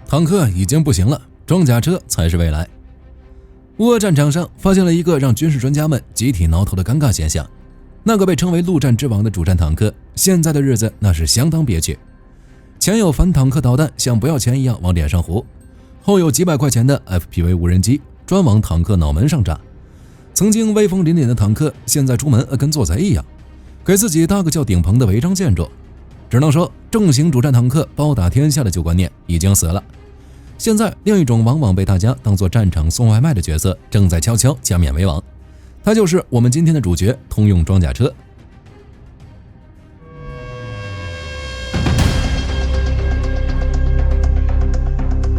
坦克已经不行了，装甲车才是未来。乌俄战场上发现了一个让军事专家们集体挠头的尴尬现象，那个被称为陆战之王的主战坦克，现在的日子那是相当憋屈。前有反坦克导弹像不要钱一样往脸上糊，后有几百块钱的 FPV 无人机专往坦克脑门上炸。曾经威风凛凛的坦克，现在出门跟做贼一样，给自己搭个叫顶棚的违章建筑。只能说重型主战坦克包打天下的旧观念已经死了。现在另一种往往被大家当作战场送外卖的角色正在悄悄加冕为王，它就是我们今天的主角——通用装甲车。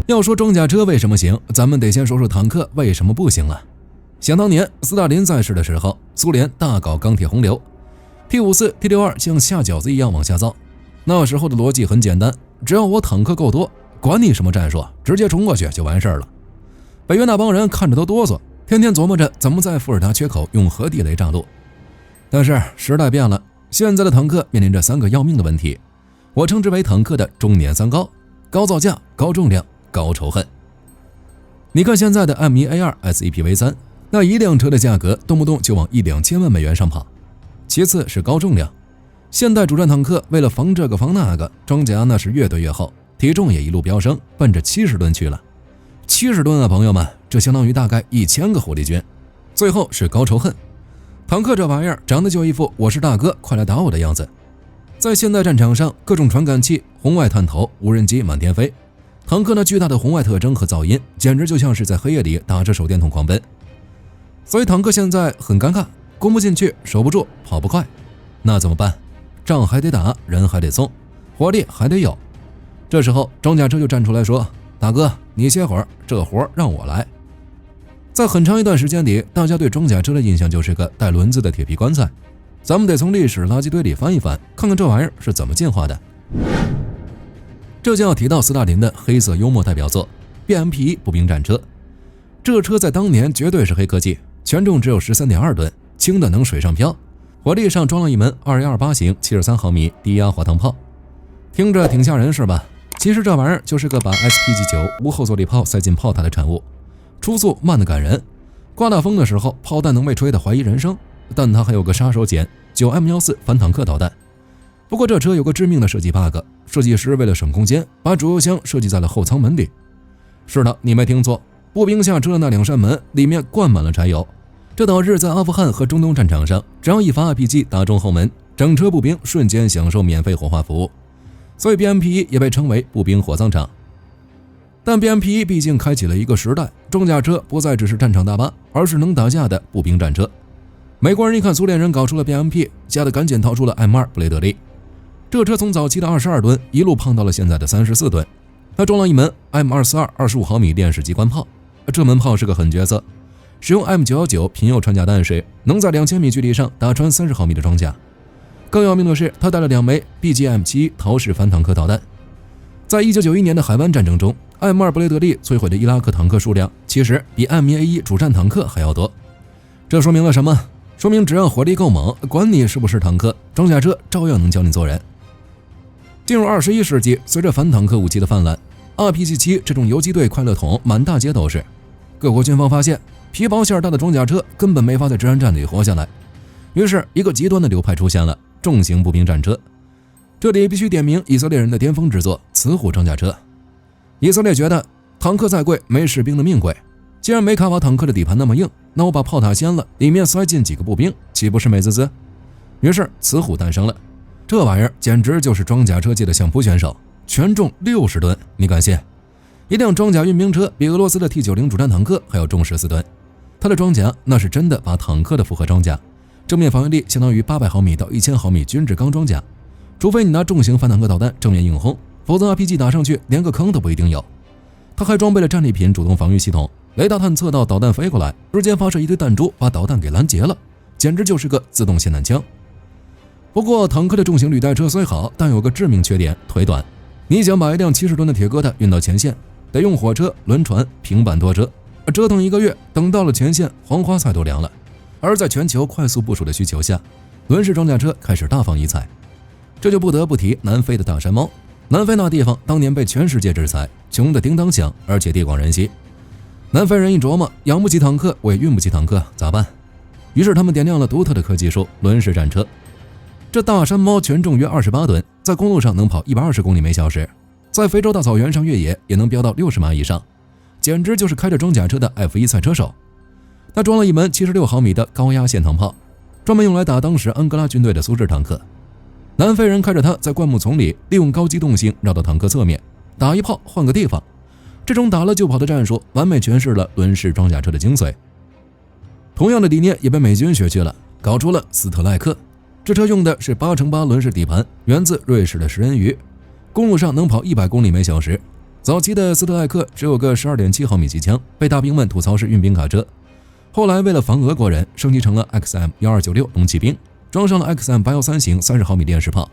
要说装甲车为什么行，咱们得先说说坦克为什么不行了。想当年斯大林在世的时候，苏联大搞钢铁洪流， T54、T62 像下饺子一样往下造。那时候的逻辑很简单，只要我坦克够多，管你什么战术，直接冲过去就完事儿了。北约那帮人看着都哆嗦，天天琢磨着怎么在伏尔达缺口用核地雷炸路。但是时代变了，现在的坦克面临着3个要命的问题，我称之为坦克的中年三高：高造价、高重量、高仇恨。你看现在的 M1A2 SEPV3， 那一辆车的价格动不动就往1-2千万美元上跑。其次是高重量，现代主战坦克为了防这个防那个，装甲那是越堆越厚，体重也一路飙升，奔着70吨去了。70吨啊，朋友们，这相当于大概1000个火力军。最后是高仇恨，坦克这玩意儿长得就一副我是大哥，快来打我的样子。在现代战场上，各种传感器、红外探头、无人机满天飞，坦克那巨大的红外特征和噪音，简直就像是在黑夜里打着手电筒狂奔。所以坦克现在很尴尬，攻不进去，守不住，跑不快，那怎么办？仗还得打，人还得送，火力还得有。这时候装甲车就站出来说：大哥，你歇会儿，这活让我来。在很长一段时间里，大家对装甲车的印象就是个带轮子的铁皮棺材。咱们得从历史垃圾堆里翻一翻，看看这玩意儿是怎么进化的。这就要提到斯大林的黑色幽默代表作 BMP-1 步兵战车。这车在当年绝对是黑科技，全重只有 13.2 吨，轻的能水上漂，火力上装了一门2128型73毫米低压滑膛炮。听着挺吓人是吧？其实这玩意儿就是个把 SPG9 无后坐力炮塞进炮塔的产物，初速慢得感人，刮大风的时候炮弹能被吹得怀疑人生。但它还有个杀手锏 9M14 反坦克导弹。不过这车有个致命的设计 bug， 设计师为了省空间，把主油箱设计在了后舱门里。是的，你没听错，步兵下车的那2扇门里面灌满了柴油，这导致在阿富汗和中东战场上，只要一发 RPG 打中后门，整车步兵瞬间享受免费火化服务。所以 BMP-1 也被称为步兵火葬场。但 BMP-1 毕竟开启了一个时代，装甲车不再只是战场大巴，而是能打架的步兵战车。美国人一看苏联人搞出了 BMP， 吓得赶紧掏出了 M2 布雷德利。这车从早期的22吨一路胖到了现在的34吨。它装了一门 M242 25毫米链式机关炮，这门炮是个狠角色，使用 M919 平右穿甲弹时，能在2000米距离上打穿30毫米的装甲。更要命的是，它带了2枚 BGM-71 陶式反坦克导弹。在1991年的海湾战争中， M2 布雷德利摧毁的伊拉克坦克数量其实比 M1A1 主战坦克还要多。这说明了什么？说明只要火力够猛，管你是不是坦克，装甲车照样能教你做人。进入21世纪，随着反坦克武器的泛滥， RPG-7 这种游击队快乐筒满大街都是。各国军方发现皮薄馅大的装甲车根本没法在治安战里活下来，于是一个极端的流派出现了，重型步兵战车。这里必须点名以色列人的巅峰之作雌虎装甲车。以色列觉得坦克再贵没士兵的命贵，既然梅卡瓦坦克的底盘那么硬，那我把炮塔掀了，里面塞进几个步兵，岂不是美滋滋？于是雌虎诞生了。这玩意儿简直就是装甲车界的相扑选手，全重60吨，你敢信？一辆装甲运兵车比俄罗斯的 T90 主战坦克还要重14吨。它的装甲那是真的把坦克的复合装甲，正面防御力相当于800毫米到1000毫米均质钢装甲，除非你拿重型反坦克导弹正面硬轰，否则 RPG 打上去连个坑都不一定有。它还装备了战利品主动防御系统，雷达探测到导弹飞过来，直接发射一堆弹珠把导弹给拦截了，简直就是个自动霰弹枪。不过坦克的重型履带车虽好，但有个致命缺点，腿短。你想把一辆70吨的铁疙瘩运到前线，得用火车、轮船、平板拖车，折腾1个月，等到了前线，黄花菜都凉了。而在全球快速部署的需求下，轮式装甲车开始大放异彩。这就不得不提南非的大山猫，南非那地方当年被全世界制裁，穷得叮当响，而且地广人稀。南非人一琢磨，养不起坦克，我也运不起坦克，咋办？于是他们点亮了独特的科技树——轮式战车。这大山猫全重约28吨，在公路上能跑120公里每小时，在非洲大草原上越野也能飙到60码以上，简直就是开着装甲车的 F1 赛车手。他装了一门76毫米的高压线膛炮，专门用来打当时安哥拉军队的苏制坦克。南非人开着它在灌木丛里，利用高机动性绕到坦克侧面，打一炮换个地方。这种打了就跑的战术，完美诠释了轮式装甲车的精髓。同样的理念也被美军学去了，搞出了斯特赖克。这车用的是8×8轮式底盘，源自瑞士的食人鱼，公路上能跑100公里每小时。早期的斯特赖克只有个12.7毫米机枪，被大兵们吐槽是运兵卡车。后来为了防俄国人，升级成了 XM1296 龙骑兵，装上了 XM813型30毫米链式炮，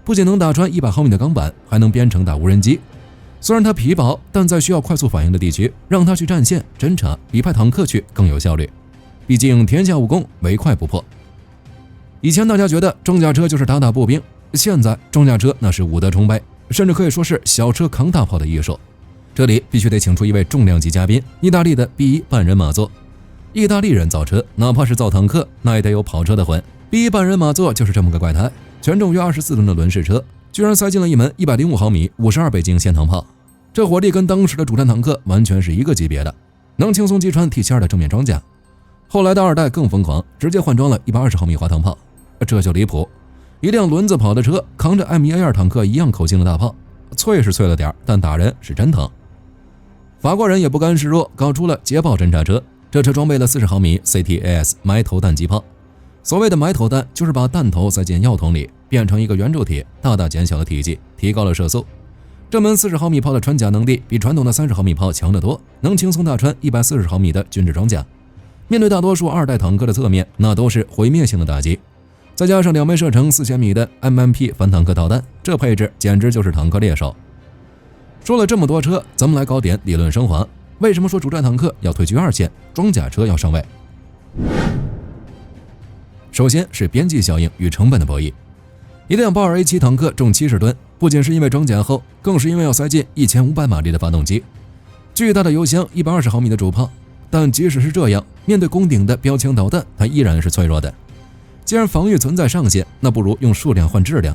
不仅能打穿100毫米的钢板，还能编程打无人机。虽然它皮薄，但在需要快速反应的地区，让它去战线侦察比派坦克去更有效率。毕竟天下武功唯快不破。以前大家觉得装甲车就是打打步兵，现在装甲车那是武德崇拜，甚至可以说是小车扛大炮的艺术。这里必须得请出一位重量级嘉宾，意大利的 B1 半人马座。意大利人造车，哪怕是造坦克，那也得有跑车的魂。B1 半人马座就是这么个怪胎，全重约24吨的轮式车，居然塞进了一门105毫米52倍镜线膛炮，这火力跟当时的主战坦克完全是一个级别的，能轻松击穿 T72 的正面装甲。后来的二代更疯狂，直接换装了120毫米滑膛炮，这就离谱，一辆轮子跑的车扛着 M1A2 坦克一样口径的大炮，脆是脆了点，但打人是真疼。法国人也不甘示弱，搞出了捷豹侦察车，这车装备了40毫米 CTAS 埋头弹机炮。所谓的埋头弹，就是把弹头塞进药桶里，变成一个圆柱体，大大减小了体积，提高了射速。这门40毫米炮的穿甲能力比传统的30毫米炮强得多，能轻松打穿140毫米的军制装甲。面对大多数二代坦克的侧面，那都是毁灭性的打击。再加上2枚射程4000米的 MMP 反坦克导弹，这配置简直就是坦克猎手。说了这么多车，咱们来搞点理论升华。为什么说主战坦克要退居2线，装甲车要上位？首先是边际效应与成本的博弈。一辆豹尔 A7 坦克重70吨，不仅是因为装甲厚，更是因为要塞进1500马力的发动机，巨大的油箱，120毫米的主炮。但即使是这样，面对攻顶的标枪导弹，它依然是脆弱的。既然防御存在上限，那不如用数量换质量。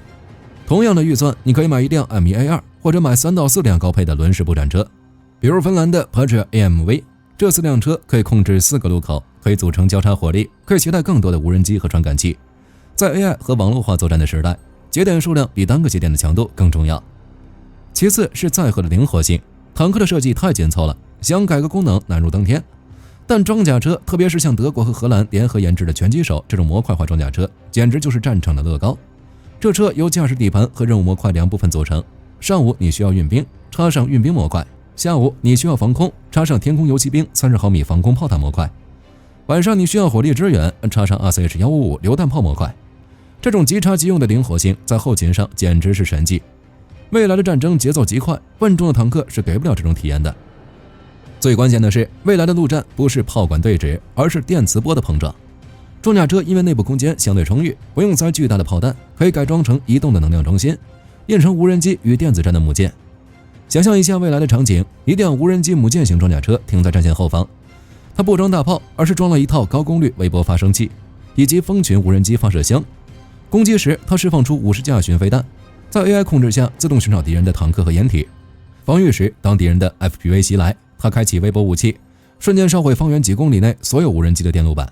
同样的预算，你可以买一辆 M1A2，或者买3到4辆高配的轮式步战车，比如芬兰的 Patria AMV。这4辆车可以控制4个路口，可以组成交叉火力，可以携带更多的无人机和传感器。在 AI 和网络化作战的时代，节点数量比单个节点的强度更重要。其次是载荷的灵活性，坦克的设计太紧凑了，想改个功能难如登天。但装甲车，特别是像德国和荷兰联合研制的拳击手这种模块化装甲车，简直就是战场的乐高。这车由驾驶底盘和任务模块2部分组成，上午你需要运兵，插上运兵模块；下午你需要防空，插上天空游骑兵30毫米防空炮弹模块；晚上你需要火力支援，插上 RCH155 榴弹炮模块。这种即插即用的灵活性，在后勤上简直是神迹。未来的战争节奏极快，笨重的坦克是给不了这种体验的。最关键的是，未来的陆战不是炮管对峙，而是电磁波的碰撞。装甲车因为内部空间相对充裕，不用塞巨大的炮弹，可以改装成移动的能量中心，印成无人机与电子战的母舰。想象一下未来的场景，一辆无人机母舰型装甲车停在战线后方，它不装大炮，而是装了一套高功率微波发生器以及蜂群无人机发射箱。攻击时，它释放出50架巡飞弹，在 AI 控制下自动寻找敌人的坦克和掩体。防御时，当敌人的 FPV 袭来，它开启微波武器，瞬间烧毁方圆几公里内所有无人机的电路板。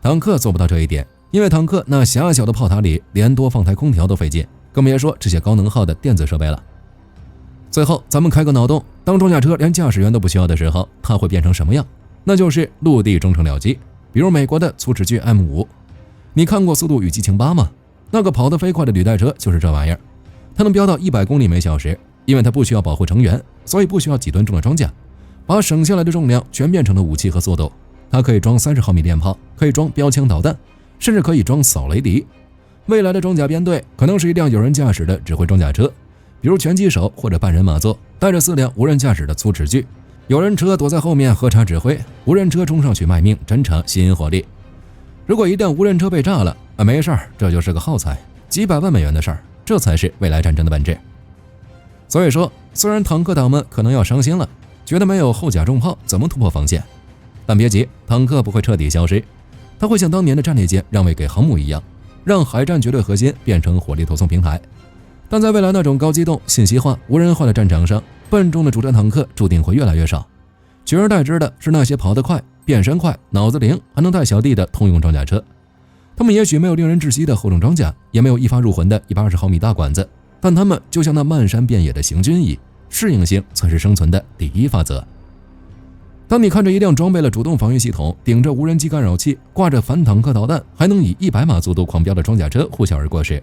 坦克做不到这一点，因为坦克那狭小的炮塔里连多放台空调都费劲，更别说这些高能耗的电子设备了。最后咱们开个脑洞，当装甲车连驾驶员都不需要的时候，它会变成什么样？那就是陆地中程僚机，比如美国的粗齿巨 M5。你看过《速度与激情8》吗？那个跑得飞快的履带车就是这玩意儿，它能飙到100公里每小时，因为它不需要保护成员，所以不需要几吨重的装甲，把省下来的重量全变成了武器和速度。它可以装30毫米电炮，可以装标枪导弹，甚至可以装扫雷笛。未来的装甲编队可能是一辆有人驾驶的指挥装甲车，比如拳击手或者半人马座，带着4辆无人驾驶的粗齿巨，有人车躲在后面喝茶指挥，无人车冲上去卖命侦察吸引火力。如果一辆无人车被炸了，没事儿，这就是个耗材，几百万美元的事儿，这才是未来战争的本质。所以说，虽然坦克党们可能要伤心了，觉得没有后甲重炮怎么突破防线，但别急，坦克不会彻底消失，它会像当年的战列舰让位给航母一样，让海战绝对核心变成火力投送平台。但在未来那种高机动、信息化、无人化的战场上，笨重的主战坦克注定会越来越少，取而代之的是那些跑得快、变身快、脑子灵还能带小弟的通用装甲车。他们也许没有令人窒息的厚重装甲，也没有一发入魂的120毫米大管子，但他们就像那漫山遍野的行军蚁，适应性才是生存的第一法则。当你看着一辆装备了主动防御系统、顶着无人机干扰器、挂着反坦克导弹，还能以100码速度狂飙的装甲车呼啸而过时，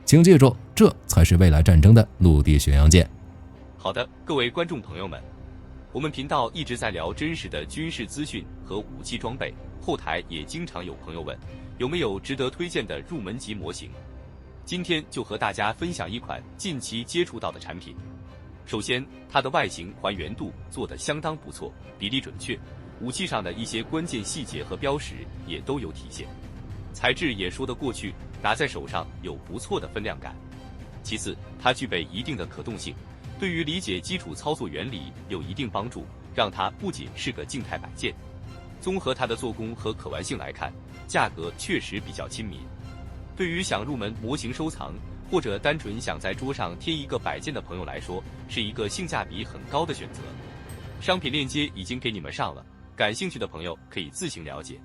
请记住，这才是未来战争的陆地巡洋舰。好的，各位观众朋友们，我们频道一直在聊真实的军事资讯和武器装备，后台也经常有朋友问，有没有值得推荐的入门级模型？今天就和大家分享一款近期接触到的产品。首先，它的外形还原度做得相当不错，比例准确，武器上的一些关键细节和标识也都有体现，材质也说得过去，拿在手上有不错的分量感。其次，它具备一定的可动性，对于理解基础操作原理有一定帮助，让它不仅是个静态摆件。综合它的做工和可玩性来看，价格确实比较亲民。对于想入门模型收藏，或者单纯想在桌上贴一个摆件的朋友来说，是一个性价比很高的选择。商品链接已经给你们上了，感兴趣的朋友可以自行了解。